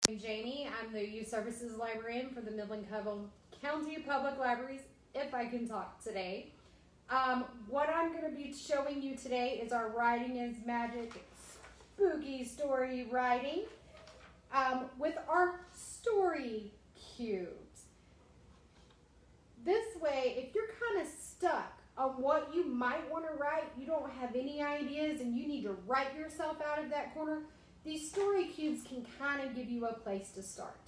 I'm Janie. I'm the Youth Services Librarian for the Midland-Cumberland County Public Libraries, if I can talk today. What I'm going to be showing you today is our Writing is Magic spooky story writing with our story cubes. This way, if you're kind of stuck on what you might want to write, you don't have any ideas and you need to write yourself out of that corner, these story cubes can kind of give you a place to start.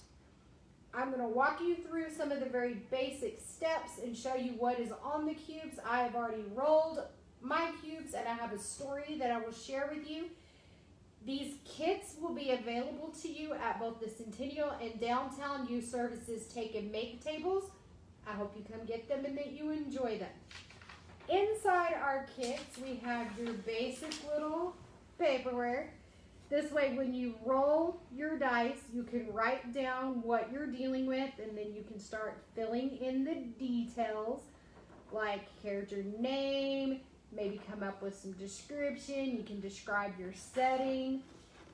I'm going to walk you through some of the very basic steps and show you what is on the cubes. I have already rolled my cubes and I have a story that I will share with you. These kits will be available to you at both the Centennial and Downtown Youth Services Take and Make tables. I hope you come get them and that you enjoy them. Inside our kits, we have your basic little paperwork. This way, when you roll your dice, you can write down what you're dealing with, and then you can start filling in the details, like character name, maybe come up with some description. You can describe your setting,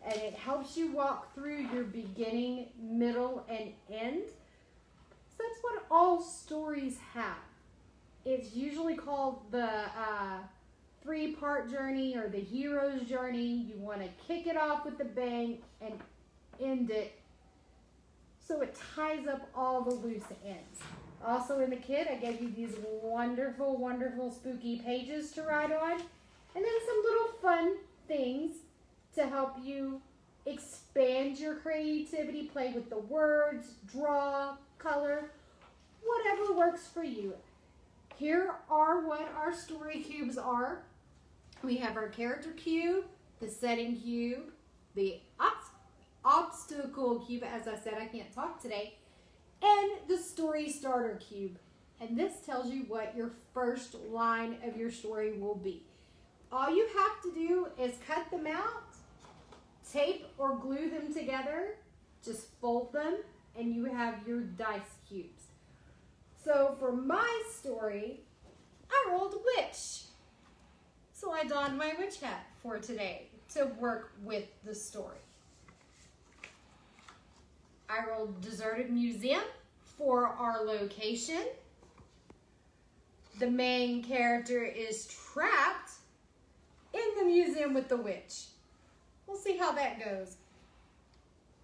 and it helps you walk through your beginning, middle, and end. So that's what all stories have. It's usually called the three-part journey or the hero's journey. You want to kick it off with a bang and end it so it ties up all the loose ends. Also in the kit, I gave you these wonderful, wonderful spooky pages to write on, and then some little fun things to help you expand your creativity, play with the words, draw, color, whatever works for you. Here are what our story cubes are. We have our character cube, the setting cube, the obstacle cube, as I said, I can't talk today, and the story starter cube. And this tells you what your first line of your story will be. All you have to do is cut them out, tape or glue them together, just fold them, and you have your dice cubes. So for my story, I rolled witch. So I donned my witch hat for today to work with the story. I rolled deserted museum for our location. The main character is trapped in the museum with the witch. We'll see how that goes.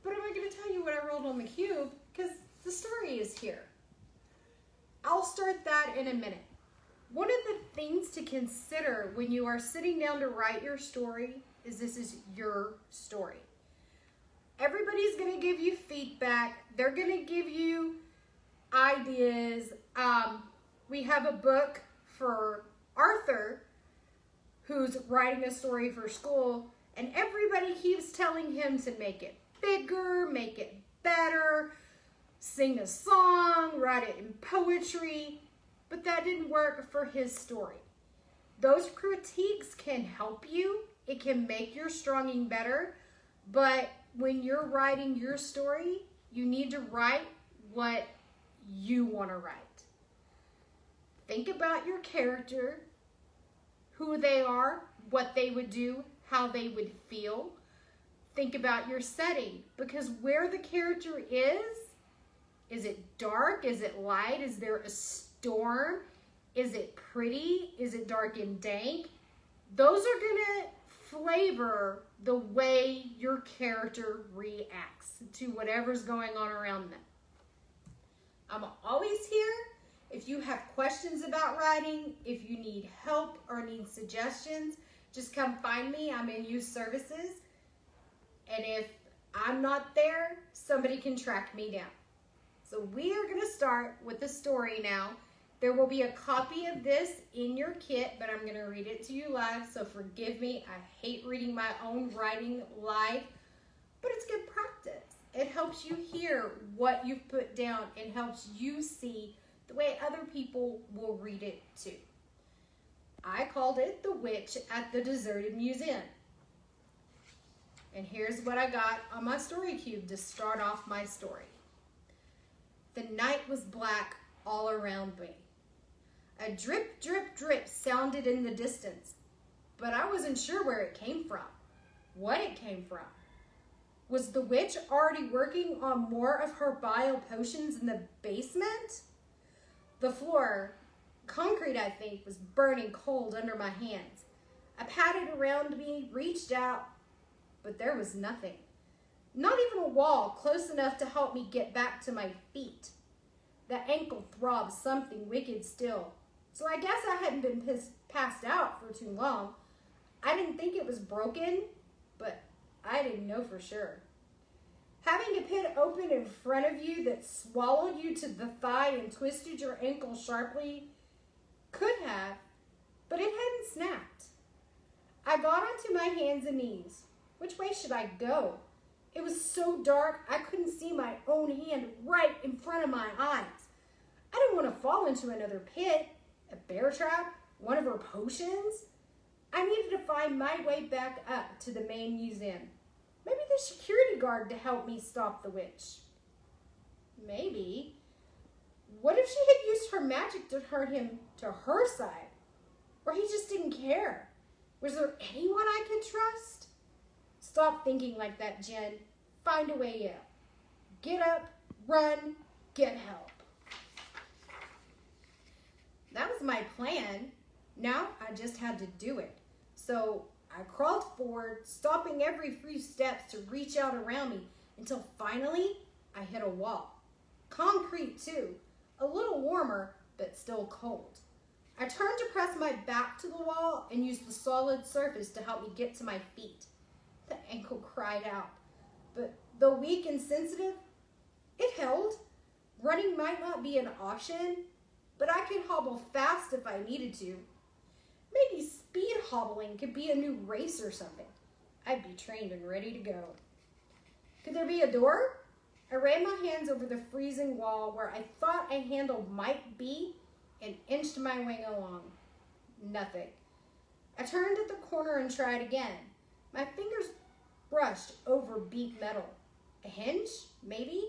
But I'm not going to tell you what I rolled on the cube because the story is here. I'll start that in a minute. One of the things to consider when you are sitting down to write your story is this is your story. Everybody's going to give you feedback. They're going to give you ideas. We have a book for Arthur who's writing a story for school, and everybody keeps telling him to make it bigger, make it better, sing a song, write it in poetry, but that didn't work for his story. Those critiques can help you. It can make your stronging better, but when you're writing your story, you need to write what you want to write. Think about your character, who they are, what they would do, how they would feel. Think about your setting, because where the character is it dark? Is it light? Is there a storm? Is it pretty? Is it dark and dank? Those are going to flavor the way your character reacts to whatever's going on around them. I'm always here. If you have questions about writing, if you need help or need suggestions, just come find me. I'm in youth services. And if I'm not there, somebody can track me down. So we are going to start with the story now. There will be a copy of this in your kit, but I'm going to read it to you live, so forgive me. I hate reading my own writing live, but it's good practice. It helps you hear what you've put down and helps you see the way other people will read it too. I called it The Witch at the Deserted Museum. And here's what I got on my story cube to start off my story. The night was black all around me. A drip, drip, drip sounded in the distance, but I wasn't sure where it came from, what it came from. Was the witch already working on more of her bile potions in the basement? The floor, concrete I think, was burning cold under my hands. I patted around me, reached out, but there was nothing. Not even a wall close enough to help me get back to my feet. The ankle throbbed something wicked still, so I guess I hadn't been passed out for too long. I didn't think it was broken, but I didn't know for sure. Having a pit open in front of you that swallowed you to the thigh and twisted your ankle sharply could have, but it hadn't snapped. I got onto my hands and knees. Which way should I go? It was so dark I couldn't see my own hand right in front of my eyes. I didn't want to fall into another pit, a bear trap, one of her potions. I needed to find my way back up to the main museum. Maybe the security guard to help me stop the witch. Maybe. What if she had used her magic to turn him to her side? Or he just didn't care? Was there anyone I could trust? Stop thinking like that, Jen. Find a way out. Get up, run, get help. That was my plan. Now I just had to do it. So I crawled forward, stopping every few steps to reach out around me until finally I hit a wall. Concrete too, a little warmer, but still cold. I turned to press my back to the wall and used the solid surface to help me get to my feet. The ankle cried out, but though weak and sensitive, it held. Running might not be an option, but I could hobble fast if I needed to. Maybe speed hobbling could be a new race or something. I'd be trained and ready to go. Could there be a door? I ran my hands over the freezing wall where I thought a handle might be and inched my way along. Nothing. I turned at the corner and tried again. My fingers brushed over beat metal. A hinge? Maybe?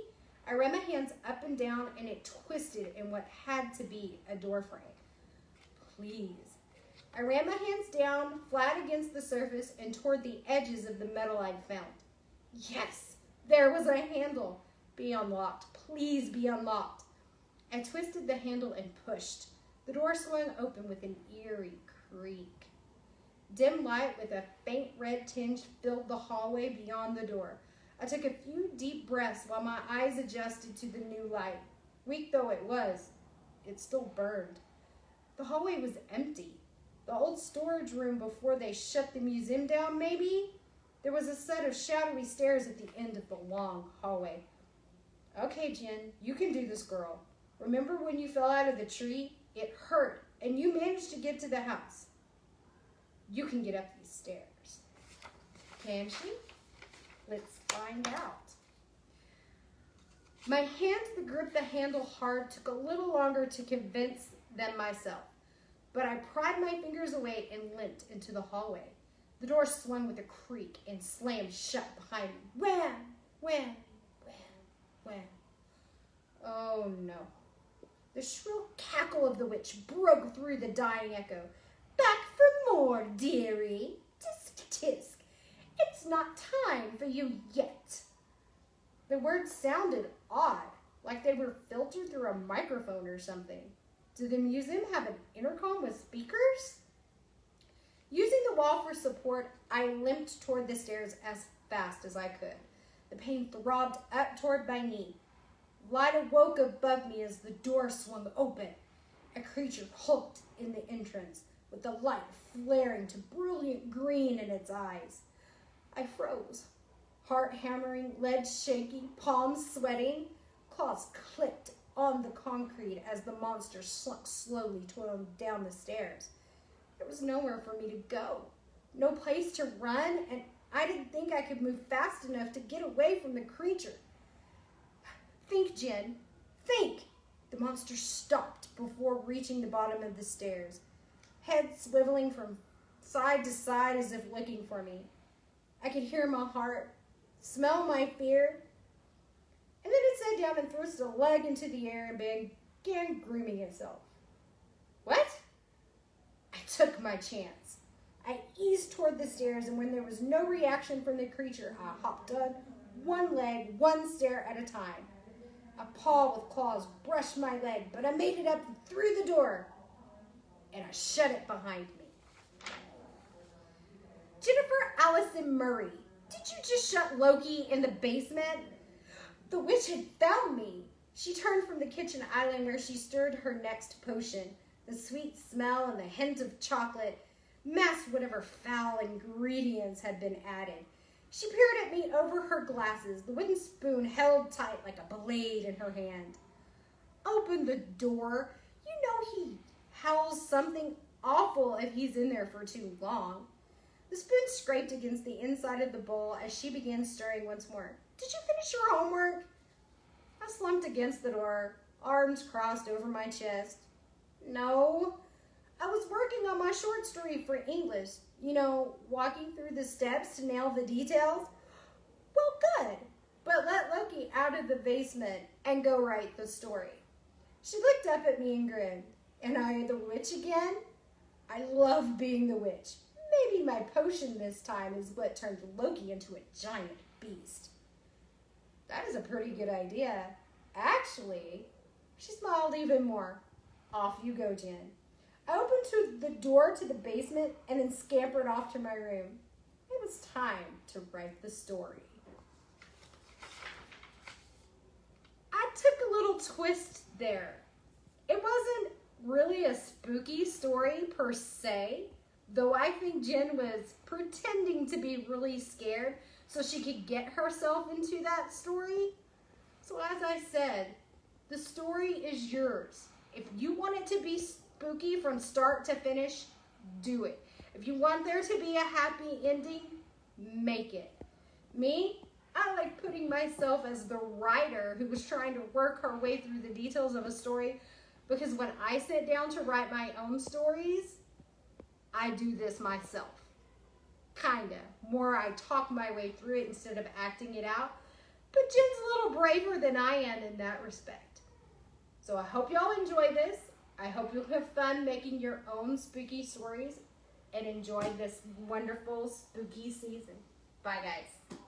I ran my hands up and down and it twisted in what had to be a door frame. Please. I ran my hands down, flat against the surface and toward the edges of the metal I'd found. Yes, there was a handle. Be unlocked. Please be unlocked. I twisted the handle and pushed. The door swung open with an eerie creak. Dim light with a faint red tinge filled the hallway beyond the door. I took a few deep breaths while my eyes adjusted to the new light. Weak though it was, it still burned. The hallway was empty. The old storage room before they shut the museum down, maybe? There was a set of shadowy stairs at the end of the long hallway. Okay, Jen, you can do this, girl. Remember when you fell out of the tree? It hurt, and you managed to get to the house. You can get up these stairs. Can she? Let's find out. My hand to grip the handle hard took a little longer to convince than myself, but I pried my fingers away and limped into the hallway. The door swung with a creak and slammed shut behind me. Wham! Wham! Wham! Wham! Oh no. The shrill cackle of the witch broke through the dying echo. Back for more, dearie. Tisk, tisk. It's not time for you yet. The words sounded odd, like they were filtered through a microphone or something. Did the museum have an intercom with speakers? Using the wall for support, I limped toward the stairs as fast as I could. The pain throbbed up toward my knee. Light awoke above me as the door swung open. A creature hulked in the entrance, with the light flaring to brilliant green in its eyes. I froze, heart hammering, legs shaky, palms sweating. Claws clicked on the concrete as the monster slunk slowly down the stairs. There was nowhere for me to go, no place to run, and I didn't think I could move fast enough to get away from the creature. Think, Jen, think! The monster stopped before reaching the bottom of the stairs, head swiveling from side to side as if looking for me. I could hear my heart, smell my fear, and then it sat down and thrust a leg into the air and began grooming itself. What? I took my chance. I eased toward the stairs, and when there was no reaction from the creature, I hopped on, one leg, one stair at a time. A paw with claws brushed my leg, but I made it up through the door, and I shut it behind me. Jennifer Allison Murray, did you just shut Loki in the basement? The witch had found me. She turned from the kitchen island where she stirred her next potion. The sweet smell and the hint of chocolate masked whatever foul ingredients had been added. She peered at me over her glasses, the wooden spoon held tight like a blade in her hand. Open the door. You know he howls something awful if he's in there for too long. The spoon scraped against the inside of the bowl as she began stirring once more. Did you finish your homework? I slumped against the door, arms crossed over my chest. No, I was working on my short story for English. You know, walking through the steps to nail the details. Well, good, but let Loki out of the basement and go write the story. She looked up at me and grinned. Am I the witch again? I love being the witch. Maybe my potion this time is what turned Loki into a giant beast. That is a pretty good idea. Actually, she smiled even more. Off you go, Jen. I opened the door to the basement and then scampered off to my room. It was time to write the story. I took a little twist there. It wasn't really a spooky story per se, though I think Jen was pretending to be really scared so she could get herself into that story. So as I said, the story is yours. If you want it to be spooky from start to finish, do it. If you want there to be a happy ending, make it. Me, I like putting myself as the writer who was trying to work her way through the details of a story, because when I sit down to write my own stories, I do this myself. Kinda. More I talk my way through it instead of acting it out. But Jen's a little braver than I am in that respect. So I hope y'all enjoy this. I hope you'll have fun making your own spooky stories and enjoy this wonderful spooky season. Bye, guys.